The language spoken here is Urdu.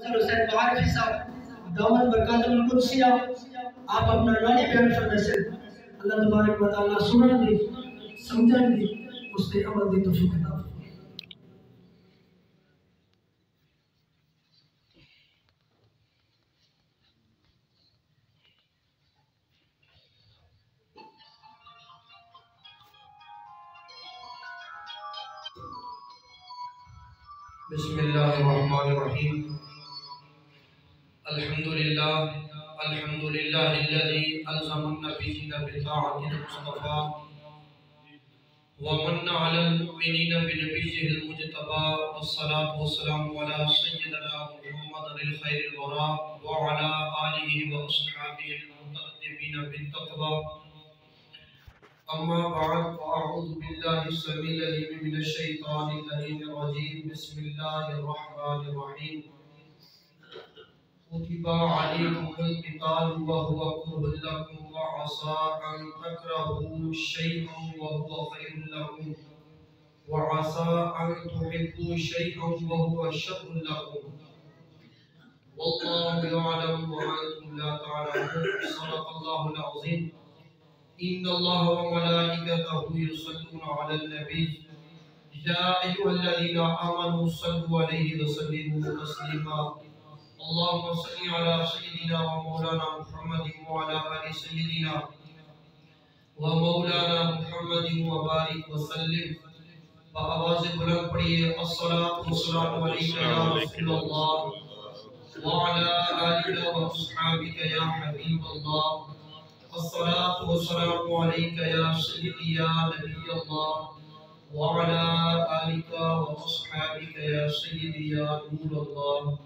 سر حسین معارفی صاحب دعوت برکات القدسیہ آپ اپنا نانی بیان فرمائے سے اللہ تبارک و تعالیٰ سنن دی سمجھن دی اس کے عمل دی توفیق عطا فرمائے۔ بسم اللہ الرحمن الرحیم الحمدللہ الذي ألزم النبيين بطاعة المصطفى ومن على المؤمنين بنبيه المجتبى والصلاة والسلام على سيدنا محمد الخير الورى وعلى آله وأصحابه المتأدبين بالتقوى أما بعد فأعوذ بالله السميع العليم من الشيطان اللعين الرجيم بسم الله الرحمن الرحيم كتب عليكم القتال وهو كره لكم وعسى أن تكرهوا شيئا وهو خير لكم وعسى أن تحبوا شيئا وهو شر لكم والله يعلم وأنتم لا تعلمون صدق الله العظيم إن الله وملائكته يصلون على النبي يا أيها الذين آمنوا صلوا عليه وسلموا تسليما اللهم صل على سيدنا ومولانا محمد وعلى آل سيدنا ومولانا محمد وبارك وسلم بآواز بلند پڑھیے الصلاة والسلام علیکہ یا رسول اللہ وعلى آلك وأصحابك يا حبيب الله الصلاة والسلام عليك يا سيدي يا نبي الله وعلى آلك وأصحابك يا سيدي يا نور الله